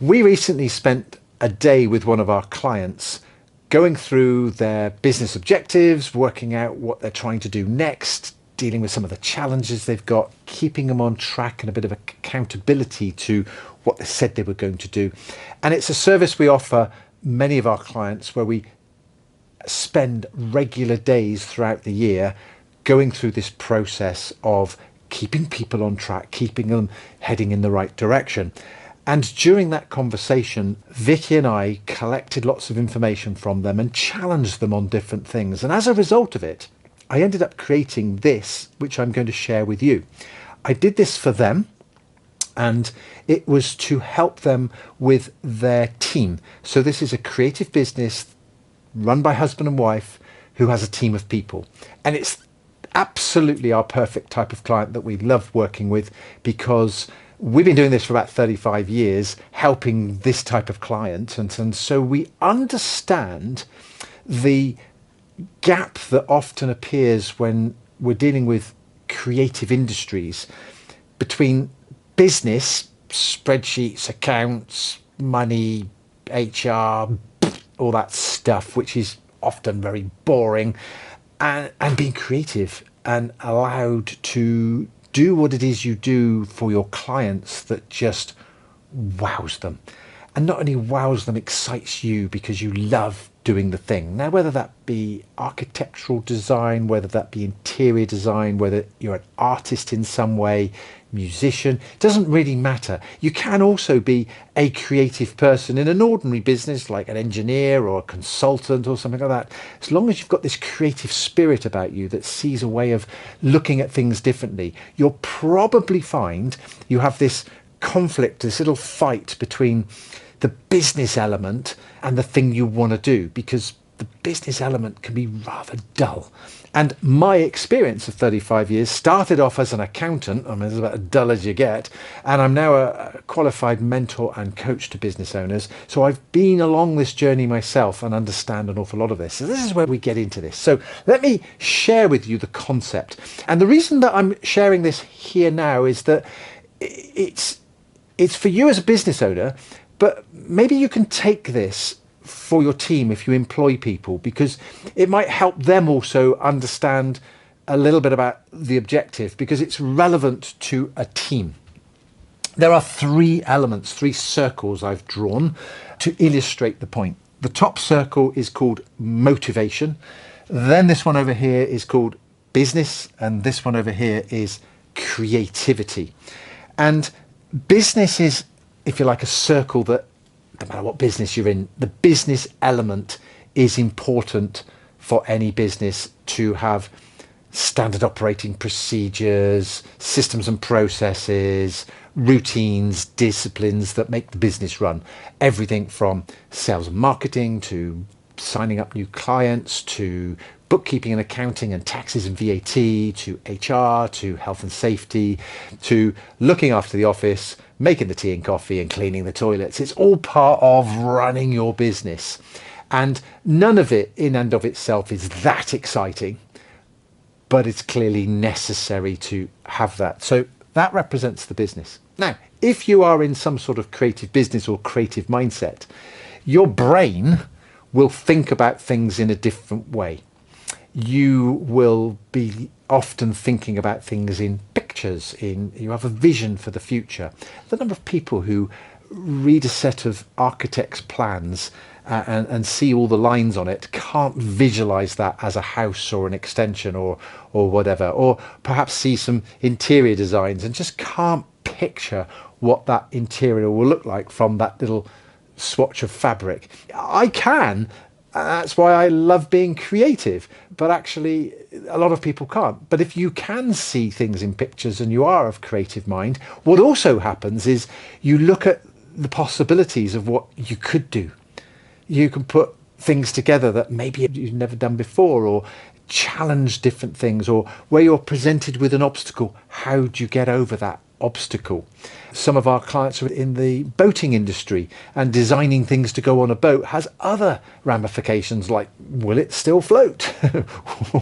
We recently spent a day with one of our clients going through their business objectives, working out what they're trying to do next, dealing with some of the challenges they've got, keeping them on track and a bit of accountability to what they said they were going to do. And it's a service we offer many of our clients where we spend regular days throughout the year going through this process of keeping people on track, keeping them heading in the right direction. And during that conversation, Vicki and I collected lots of information from them and challenged them on different things. And as a result of it, I ended up creating this, which I'm going to share with you. I did this for them, and it was to help them with their team. So this is a creative business run by husband and wife who has a team of people. And it's absolutely our perfect type of client that we love working with, because we've been doing this for about 35 years, helping this type of client. And so we understand the gap that often appears when we're dealing with creative industries between business, spreadsheets, accounts, money, HR, all that stuff, which is often very boring, and being creative and allowed to do what it is you do for your clients that just wows them. And not only wows them, excites you because you love doing the thing. Now, whether that be architectural design, whether that be interior design, whether you're an artist in some way, musician, doesn't really matter. You can also be a creative person in an ordinary business like an engineer or a consultant or something like that. As long as you've got this creative spirit about you that sees a way of looking at things differently, you'll probably find you have this conflict, this little fight between the business element and the thing you want to do, because the business element can be rather dull. And my experience of 35 years started off as an accountant. I mean, it's about as dull as you get. And I'm now a qualified mentor and coach to business owners. So I've been along this journey myself and understand an awful lot of this. So this is where we get into this. So let me share with you the concept. And the reason that I'm sharing this here now is that it's for you as a business owner, but maybe you can take this for your team if you employ people, because it might help them also understand a little bit about the objective, because it's relevant to a team. There are three elements, three circles I've drawn to illustrate the point. The top circle is called motivation. Then this one over here is called business. And this one over here is creativity. And business is, if you like, a circle that, no matter what business you're in, the business element is important for any business to have standard operating procedures, systems and processes, routines, disciplines that make the business run. Everything from sales and marketing to signing up new clients to bookkeeping and accounting and taxes and VAT to HR to health and safety to looking after the office, making the tea and coffee and cleaning the toilets. It's all part of running your business. And none of it in and of itself is that exciting, but it's clearly necessary to have that. So that represents the business. Now, if you are in some sort of creative business or creative mindset, your brain will think about things in a different way. You will be often thinking about things in pictures, you have a vision for the future. The number of people who read a set of architect's plans and see all the lines on it can't visualize that as a house or an extension or whatever, or perhaps see some interior designs and just can't picture what that interior will look like from that little swatch of fabric. I can. That's why I love being creative, but actually a lot of people can't. But if you can see things in pictures and you are of creative mind, what also happens is you look at the possibilities of what you could do. You can put things together that maybe you've never done before, or challenge different things, or where you're presented with an obstacle, how do you get over that obstacle? Some of our clients are in the boating industry, and designing things to go on a boat has other ramifications, like will it still float?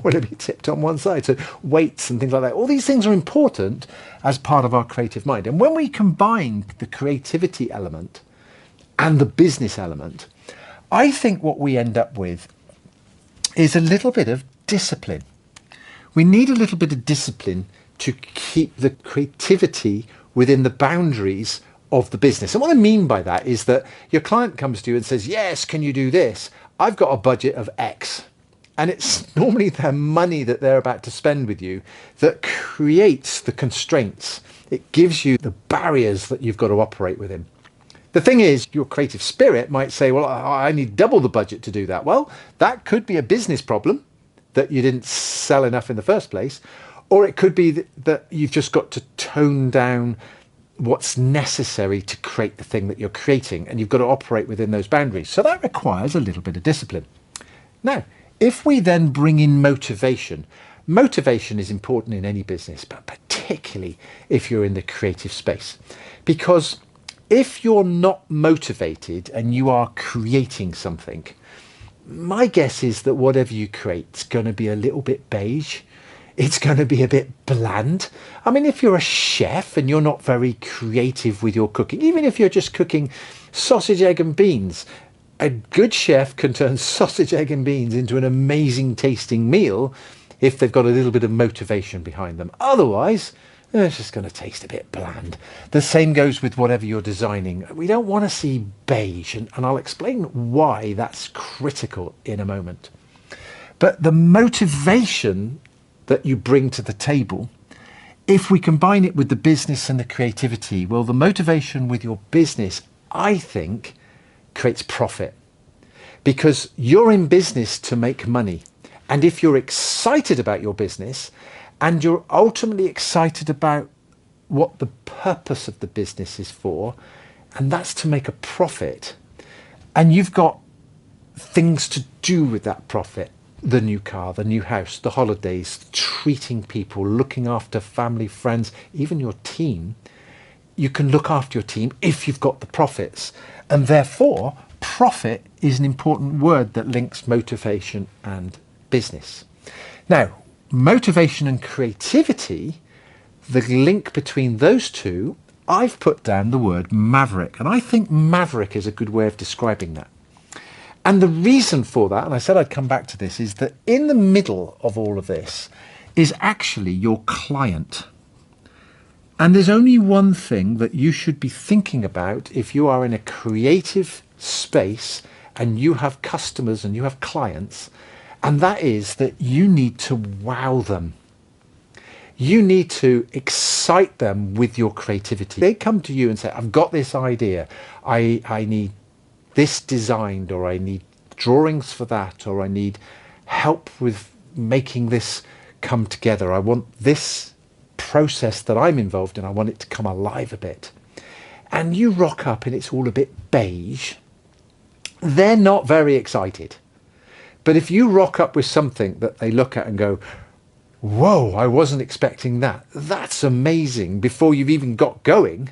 Will it be tipped on one side? So weights and things like that. All these things are important as part of our creative mind. And when we combine the creativity element and the business element, I think what we end up with is a little bit of discipline. We need a little bit of discipline to keep the creativity within the boundaries of the business. And what I mean by that is that your client comes to you and says, yes, can you do this? I've got a budget of X. And it's normally their money that they're about to spend with you that creates the constraints. It gives you the barriers that you've got to operate within. The thing is, your creative spirit might say, well, I need double the budget to do that. Well, that could be a business problem that you didn't sell enough in the first place. Or it could be that you've just got to tone down what's necessary to create the thing that you're creating, and you've got to operate within those boundaries. So that requires a little bit of discipline. Now, if we then bring in motivation, motivation is important in any business, but particularly if you're in the creative space. Because if you're not motivated and you are creating something, my guess is that whatever you create is going to be a little bit beige. It's going to be a bit bland. I mean, if you're a chef and you're not very creative with your cooking, even if you're just cooking sausage, egg and beans, a good chef can turn sausage, egg and beans into an amazing tasting meal if they've got a little bit of motivation behind them. Otherwise, it's just going to taste a bit bland. The same goes with whatever you're designing. We don't want to see beige, and I'll explain why that's critical in a moment. But the motivation that you bring to the table, if we combine it with the business and the creativity, well, the motivation with your business, I think, creates profit, because you're in business to make money. And if you're excited about your business and you're ultimately excited about what the purpose of the business is for, and that's to make a profit, and you've got things to do with that profit, the new car, the new house, the holidays, treating people, looking after family, friends, even your team, you can look after your team if you've got the profits. And therefore, profit is an important word that links motivation and business. Now, motivation and creativity, the link between those two, I've put down the word maverick. And I think maverick is a good way of describing that. And the reason for that, and I said I'd come back to this, is that in the middle of all of this is actually your client. And there's only one thing that you should be thinking about if you are in a creative space and you have customers and you have clients, and that is that you need to wow them. You need to excite them with your creativity. They come to you and say, I've got this idea, I need this designed, or I need drawings for that, or I need help with making this come together. I want this process that I'm involved in, I want it to come alive a bit. And you rock up and it's all a bit beige. They're not very excited. But if you rock up with something that they look at and go, whoa, I wasn't expecting that. That's amazing. Before you've even got going,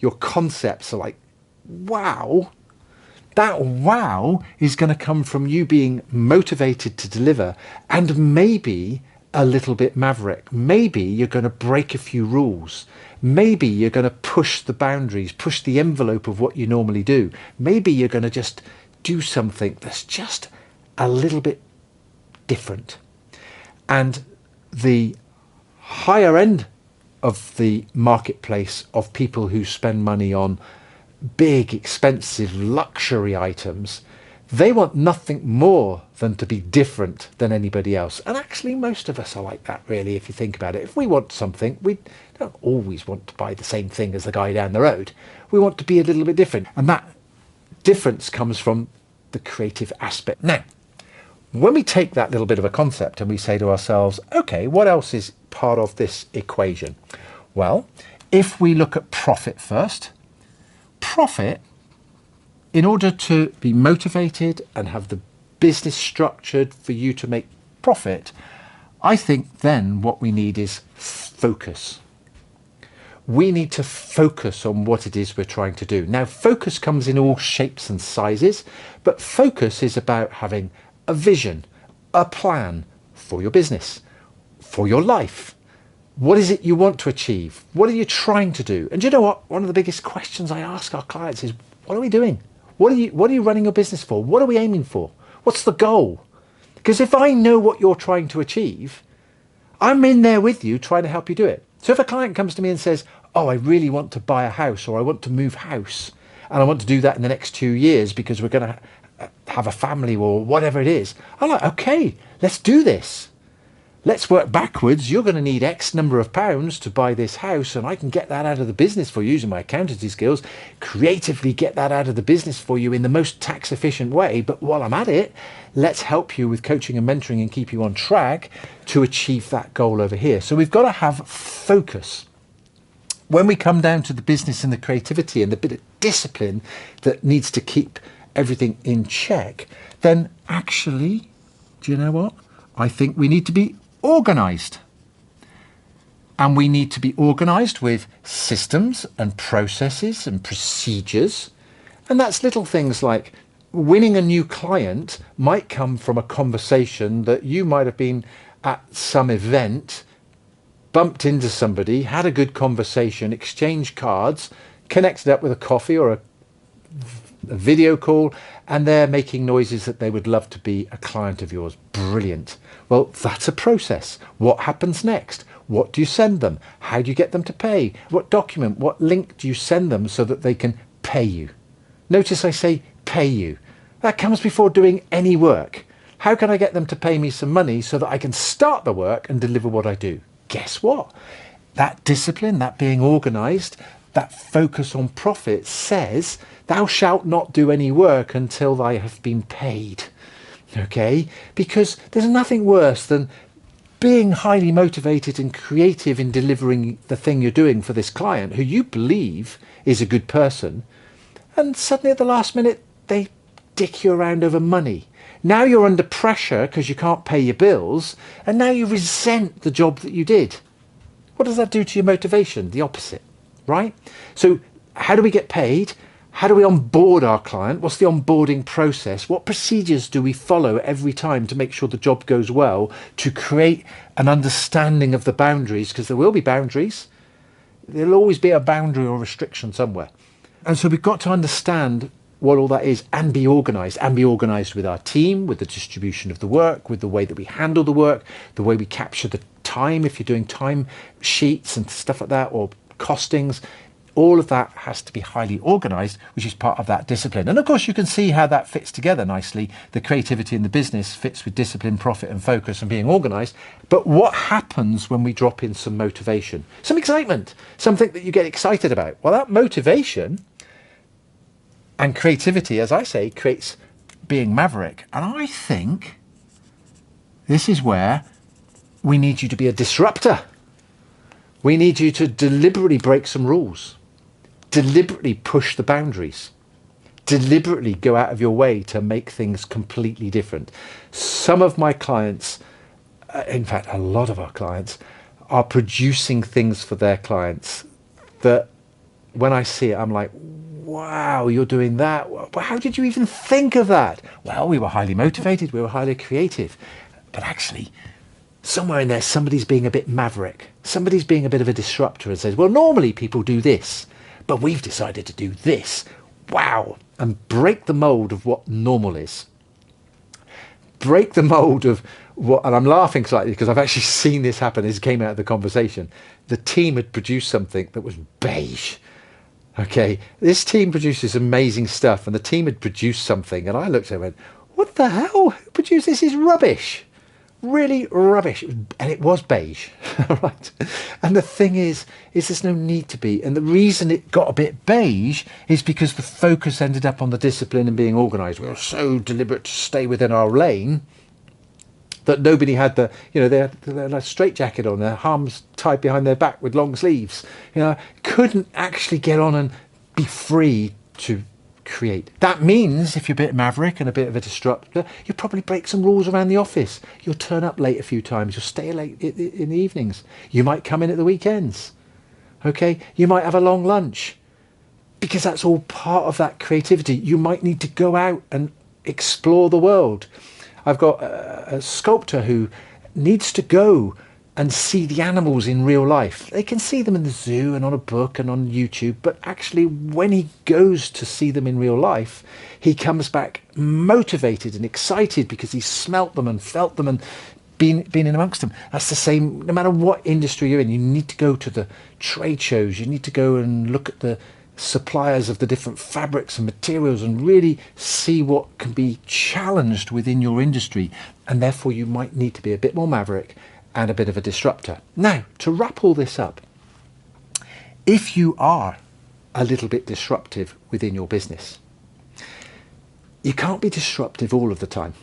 your concepts are like, wow. That wow is going to come from you being motivated to deliver, and maybe a little bit maverick. Maybe you're going to break a few rules. Maybe you're going to push the boundaries, push the envelope of what you normally do. Maybe you're going to just do something that's just a little bit different. And the higher end of the marketplace of people who spend money on big, expensive luxury items, they want nothing more than to be different than anybody else. And actually, most of us are like that, really, if you think about it. If we want something, we don't always want to buy the same thing as the guy down the road. We want to be a little bit different. And that difference comes from the creative aspect. Now, when we take that little bit of a concept and we say to ourselves, okay, what else is part of this equation? Well, if we look at profit first, profit, in order to be motivated and have the business structured for you to make profit, I think then what we need is focus. We need to focus on what it is we're trying to do. Now, focus comes in all shapes and sizes, but focus is about having a vision, a plan for your business, for your life. What is it you want to achieve? What are you trying to do? And you know what? One of the biggest questions I ask our clients is, what are we doing? What are you running your business for? What are we aiming for? What's the goal? Because if I know what you're trying to achieve, I'm in there with you trying to help you do it. So if a client comes to me and says, oh, I really want to buy a house, or I want to move house, and I want to do that in the next 2 years because we're going to have a family or whatever it is, I'm like, okay, let's do this. Let's work backwards. You're going to need X number of pounds to buy this house, and I can get that out of the business for you using my accountancy skills, creatively get that out of the business for you in the most tax efficient way. But while I'm at it, let's help you with coaching and mentoring and keep you on track to achieve that goal over here. So we've got to have focus. When we come down to the business and the creativity and the bit of discipline that needs to keep everything in check, then actually, do you know what? I think we need to be organized. And we need to be organized with systems and processes and procedures. And that's little things like winning a new client might come from a conversation that you might have been at some event, bumped into somebody, had a good conversation, exchanged cards, connected up with a coffee or a video call, and they're making noises that they would love to be a client of yours. Brilliant. Well, that's a process. What happens next? What do you send them? How do you get them to pay? What document, what link do you send them so that they can pay you? Notice I say pay you. That comes before doing any work. How can I get them to pay me some money so that I can start the work and deliver what I do? Guess what? That discipline, that being organized, that focus on profit says, thou shalt not do any work until thou have been paid. Okay? Because there's nothing worse than being highly motivated and creative in delivering the thing you're doing for this client who you believe is a good person, and suddenly at the last minute they dick you around over money. Now you're under pressure because you can't pay your bills, and now you resent the job that you did. What does that do to your motivation? The opposite, right? So how do we get paid? How do we onboard our client? What's the onboarding process? What procedures do we follow every time to make sure the job goes well, to create an understanding of the boundaries? Because there will be boundaries. There'll always be a boundary or restriction somewhere. And so we've got to understand what all that is and be organized with our team, with the distribution of the work, with the way that we handle the work, the way we capture the time, if you're doing time sheets and stuff like that, or costings. All of that has to be highly organized, which is part of that discipline. And of course, you can see how that fits together nicely. The creativity in the business fits with discipline, profit and focus and being organized. But what happens when we drop in some motivation, some excitement, something that you get excited about? Well, that motivation and creativity, as I say, creates being maverick. And I think this is where we need you to be a disruptor. We need you to deliberately break some rules, deliberately push the boundaries, deliberately go out of your way to make things completely different. Some of my clients, in fact, a lot of our clients, are producing things for their clients that when I see it, I'm like, wow, you're doing that. How did you even think of that? Well, we were highly motivated. We were highly creative. But actually, somewhere in there, somebody's being a bit maverick. Somebody's being a bit of a disruptor and says, well, normally people do this, but we've decided to do this. Wow. And break the mold of what normal is. Break the mold of what, and I'm laughing slightly because I've actually seen this happen as it came out of the conversation. The team had produced something that was beige. Okay, this team produces amazing stuff, and the team had produced something, and I looked at it and went, what the hell? Who produced this? Is rubbish. Really rubbish. And it was beige. Right. And the thing is there's no need to be. And the reason it got a bit beige is because the focus ended up on the discipline and being organised. We were so deliberate to stay within our lane that nobody had they had a straight jacket on, their arms tied behind their back with long sleeves. Couldn't actually get on and be free to create. That means if you're a bit maverick and a bit of a disruptor, you'll probably break some rules around the office. You'll turn up late a few times. You'll stay late in the evenings. You might come in at the weekends. Okay, you might have a long lunch because that's all part of that creativity. You might need to go out and explore the world. I've got a sculptor who needs to go and see the animals in real life. They can see them in the zoo and on a book and on YouTube, but actually when he goes to see them in real life, he comes back motivated and excited because he smelt them and felt them and been in amongst them. That's the same no matter what industry you're in. You need to go to the trade shows, you need to go and look at the suppliers of the different fabrics and materials and really see what can be challenged within your industry, and therefore you might need to be a bit more maverick and a bit of a disruptor. Now, to wrap all this up, if you are a little bit disruptive within your business, you can't be disruptive all of the time.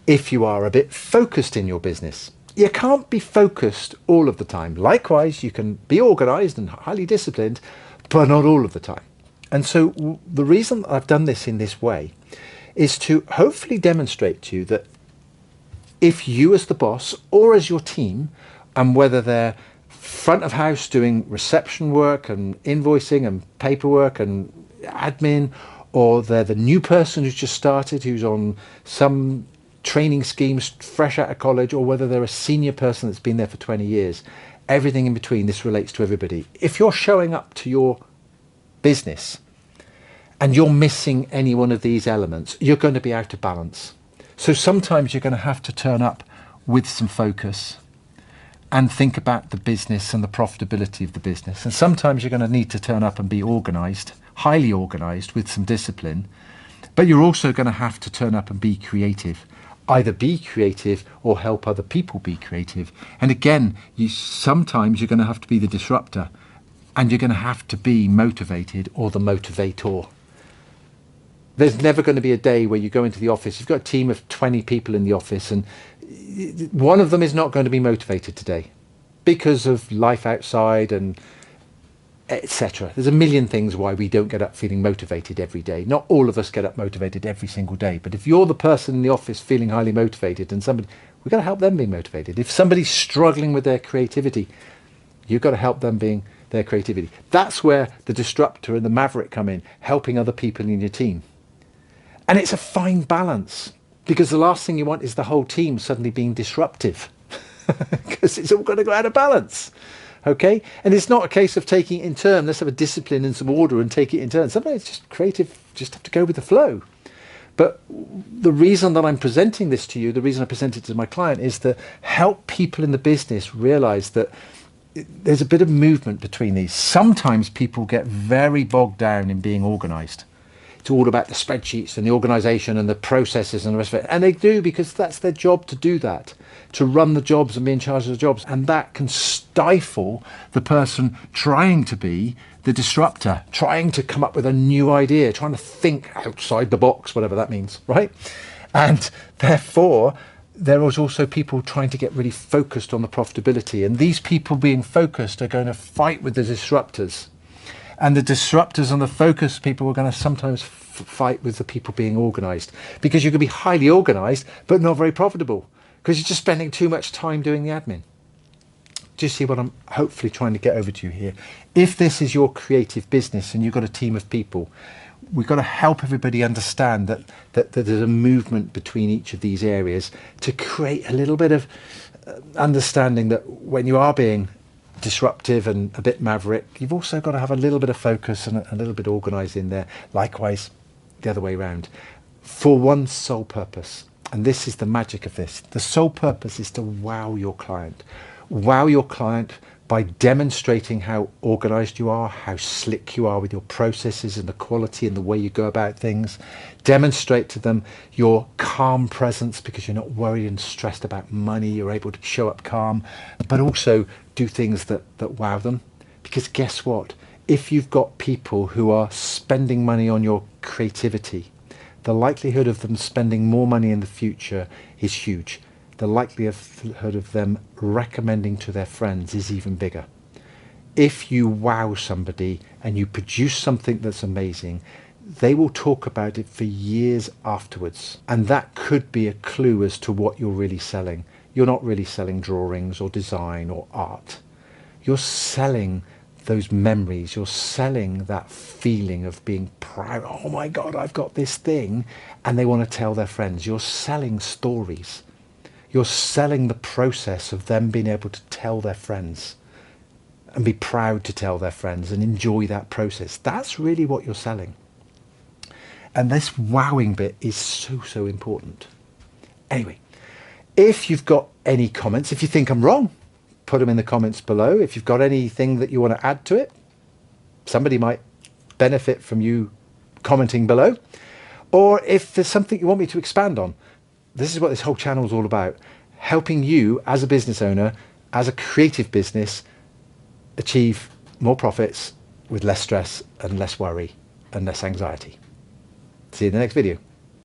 If you are a bit focused in your business, you can't be focused all of the time. Likewise, you can be organized and highly disciplined, but not all of the time. And so the reason I've done this in this way is to hopefully demonstrate to you that if you as the boss or as your team, and whether they're front of house doing reception work and invoicing and paperwork and admin, or they're the new person who's just started, who's on some training schemes fresh out of college, or whether they're a senior person that's been there for 20 years, everything in between, this relates to everybody. If you're showing up to your business and you're missing any one of these elements, you're going to be out of balance. So sometimes you're going to have to turn up with some focus and think about the business and the profitability of the business. And sometimes you're going to need to turn up and be organized, highly organized with some discipline, but you're also going to have to turn up and be creative. Either be creative or help other people be creative. And again, sometimes you're going to have to be the disruptor, and you're going to have to be motivated or the motivator. There's never going to be a day where you go into the office, you've got a team of 20 people in the office, and one of them is not going to be motivated today because of life outside and etc. There's a million things why we don't get up feeling motivated every day. Not all of us get up motivated every single day, but if you're the person in the office feeling highly motivated, and we've got to help them be motivated. If somebody's struggling with their creativity, you've got to help them being their creativity. That's where the disruptor and the maverick come in, helping other people in your team. And it's a fine balance, because the last thing you want is the whole team suddenly being disruptive, because it's all going to go out of balance. Okay, and it's not a case of taking it in turn. Let's have a discipline and some order and take it in turn. Sometimes it's just creative, just have to go with the flow. But the reason that I'm presenting this to you, the reason I present it to my client, is to help people in the business realize that there's a bit of movement between these. Sometimes people get very bogged down in being organized. It's all about the spreadsheets and the organization and the processes and the rest of it. And they do, because that's their job to do that, to run the jobs and be in charge of the jobs. And that can stifle the person trying to be the disruptor, trying to come up with a new idea, trying to think outside the box, whatever that means, right? And therefore, there is also people trying to get really focused on the profitability. And these people being focused are going to fight with the disruptors. And the disruptors and the focused people are going to sometimes fight with the people being organized, because you can be highly organized but not very profitable because you're just spending too much time doing the admin. Do you see what I'm hopefully trying to get over to you here? If this is your creative business and you've got a team of people, we've got to help everybody understand that there's a movement between each of these areas to create a little bit of understanding that when you are being disruptive and a bit maverick, you've also got to have a little bit of focus and a little bit organized in there. Likewise, the other way around, for one sole purpose. And this is the magic of this. The sole purpose is to wow your client. Wow your client by demonstrating how organized you are, how slick you are with your processes and the quality and the way you go about things. Demonstrate to them your calm presence, because you're not worried and stressed about money. You're able to show up calm, but also do things that wow them. Because guess what? If you've got people who are spending money on your creativity, the likelihood of them spending more money in the future is huge. The likelihood of them recommending to their friends is even bigger. If you wow somebody and you produce something that's amazing, they will talk about it for years afterwards. And that could be a clue as to what you're really selling. You're not really selling drawings or design or art. You're selling those memories. You're selling that feeling of being proud. Oh my God, I've got this thing. And they want to tell their friends. You're selling stories. You're selling the process of them being able to tell their friends and be proud to tell their friends and enjoy that process. That's really what you're selling. And this wowing bit is so, so important. Anyway, if you've got any comments, if you think I'm wrong, put them in the comments below. If you've got anything that you want to add to it, somebody might benefit from you commenting below. Or if there's something you want me to expand on, this is what this whole channel is all about. Helping you as a business owner, as a creative business, achieve more profits with less stress and less worry and less anxiety. See you in the next video.